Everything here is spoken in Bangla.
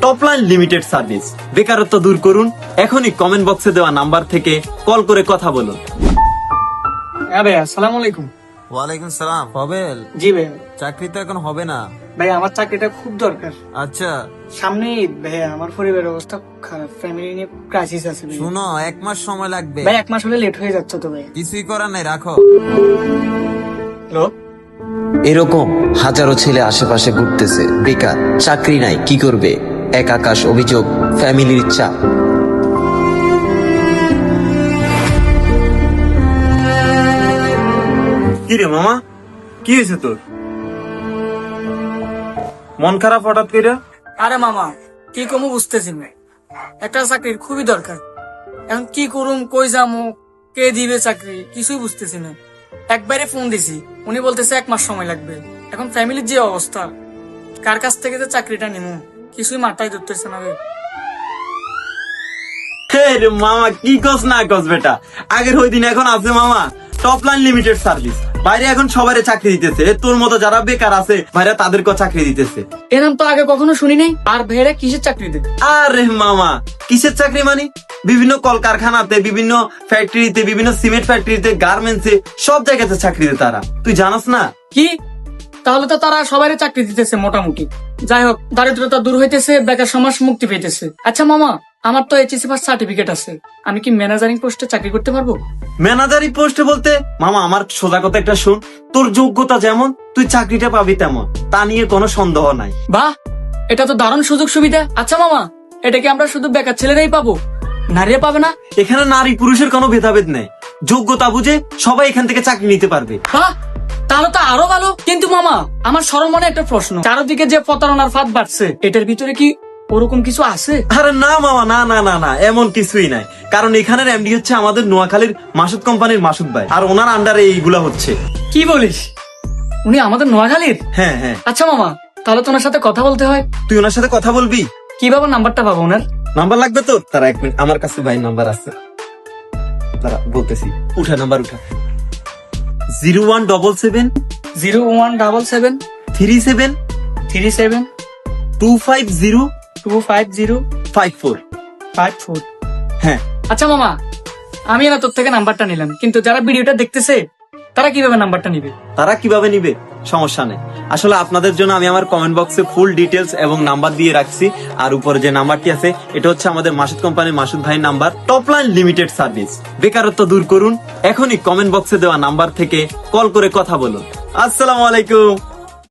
টপলাইন লিমিটেড সার্ভিস। বেকারত্ব দূর করুন, এখনই কমেন্ট বক্সে দেওয়া নাম্বার থেকে কল করে কথা বলুন। হ্যাঁ ভাই, আসসালামু আলাইকুম। ওয়ালাইকুম সালাম। পবেল, জি ভাই। চাকরি তো এখন হবে না। ভাই আমার চাকরিটা খুব দরকার। আচ্ছা সামনে ঈদ ভাই, আমার পরিবারের অবস্থা খুব খারাপ, ফ্যামিলি নিয়ে ক্রাইসিস আছে ভাই। শুনো, 1 মাস সময় লাগবে। ভাই 1 মাস হলে লেট হয়ে যাচ্ছে তো ভাই। কিছুই করার নাই, রাখো। হ্যালো, এরকম হাজারো ছেলে আশেপাশে ঘুরতেছে, বেকার, চাকরি নাই, কি করবে? এক আকাশ অভিযোগ, ফ্যামিলির চাপ। কি রে মামা, কি হয়েছে তোর? মন খারাপ হঠাৎ করে? আরে মামা কি কমু বুঝতেছি না, একটা চাকরির খুবই দরকার। এখন কি করুম, কই যামু, কে দিবে চাকরি, কিছুই বুঝতেছি না। একবারে ফোন দিছি, উনি বলতেছে 1 মাস সময় লাগবে। এখন ফ্যামিলির যে অবস্থা, কার কাছ থেকে যে চাকরিটা নিমু কিছুই মাথায় ধরতেছে না ভাই। হে রে মামা, কি কস না কস বেটা, আগের ওই দিন এখন আছে মামা টপলাইন লিমিটেড সার্ভিস। বাইরে এখন সবারে চাকরি দিতেছে, তোর মতো যারা বেকার আছে ভাইরা তাদেরকে চাকরি দিতেছে। এর নাম তো আগে কখনো শুনি নাই। আর ভাইরা কিসের চাকরি দেবে? আরে মামা, কিসের চাকরি মানে বিভিন্ন কলকারখানাতে, বিভিন্ন ফ্যাক্টরিতে, বিভিন্ন সিমেন্ট ফ্যাক্টরিতে, গার্মেন্টসে, সব জায়গাতে চাকরি দেয় তারা। তুই জানাস না? কি? তাহলে তো তারা সবাই চাকরি দিতেছে মোটামুটি। যাই হোক, দারিদ্রতা দূর হইতেছে, বেকার সমাজ মুক্তি পেতেছে। আচ্ছা মামা, আমার তো এইচএসসি পাস সার্টিফিকেট আছে, আমি কি ম্যানেজারিং পোস্টে চাকরি করতে পারবো? ম্যানেজারি পোস্টে বলতে মামা, আমার সোজা কথা একটা শুন, তোর যোগ্যতা যেমন তুই চাকরিটা পাবি তেমন, তা নিয়ে কোনো সন্দেহ নাই। বাহ, এটা তো দারুণ সুযোগ সুবিধা। আচ্ছা মামা, এটা কি আমরা শুধু বেকার ছেলেরাই পাবো, নারীরা পাবে না? এখানে নারী পুরুষের কোনো ভেদাভেদ নেই, যোগ্যতা বুঝে সবাই এখান থেকে চাকরি নিতে পারবে। বাহ, তাহলে তো আরো ভালো। কিন্তু মামা, আমার সরল মনে একটা প্রশ্ন, চারদিকে যে প্রতারণার ফাঁদ বাড়ছে, এটার ভিতরে কি ওরকম কিছু আছে? আরে না মামা, না না না না, এমন কিছুই নাই। কারণ এখানের এমডি হচ্ছে আমাদের নোয়াখালীর মাসুদ কোম্পানির মাসুদ ভাই, আর ওনার আন্ডারে এইগুলা হচ্ছে। কি বলিস? উনি আমাদের নোয়াখালীর? হ্যাঁ হ্যাঁ। আচ্ছা মামা, তাহলে তো ওনার সাথে কথা বলতে হয়। তুই ওনার সাথে কথা বলবি? কিভাবে নাম্বারটা পাবো ওনার? নাম্বার লাগবে তোর? তারা 1 মিনিট, আমার কাছে ভাই নাম্বার আছে, তারা বলতেছি। উঠা, নাম্বার উঠা। 0177 0177 37 37 250 250 54। 54। হ্যাঁ। আচ্ছা মামা, আমি না তোর থেকে নাম্বারটা নিলাম, কিন্তু যারা ভিডিওটা দেখতেছে তারা কিভাবে নাম্বারটা নিবে? তারা কিভাবে নিবে সমস্যা নেই, আসলে আপনাদের জন্য আমি আমার কমেন্ট বক্সে ফুল ডিটেলস এবং নাম্বার দিয়ে রাখছি। আর উপরে যে নাম্বারটি আছে এটা হচ্ছে আমাদের মাসুদ কোম্পানির মাসুদ ভাইয়ের নাম্বার, টপলাইন লিমিটেড সার্ভিস। বেকারত্ব দূর করুন, এখনই কমেন্ট বক্সে দেওয়া নাম্বার থেকে কল করে কথা বলুন। আসসালামু আলাইকুম।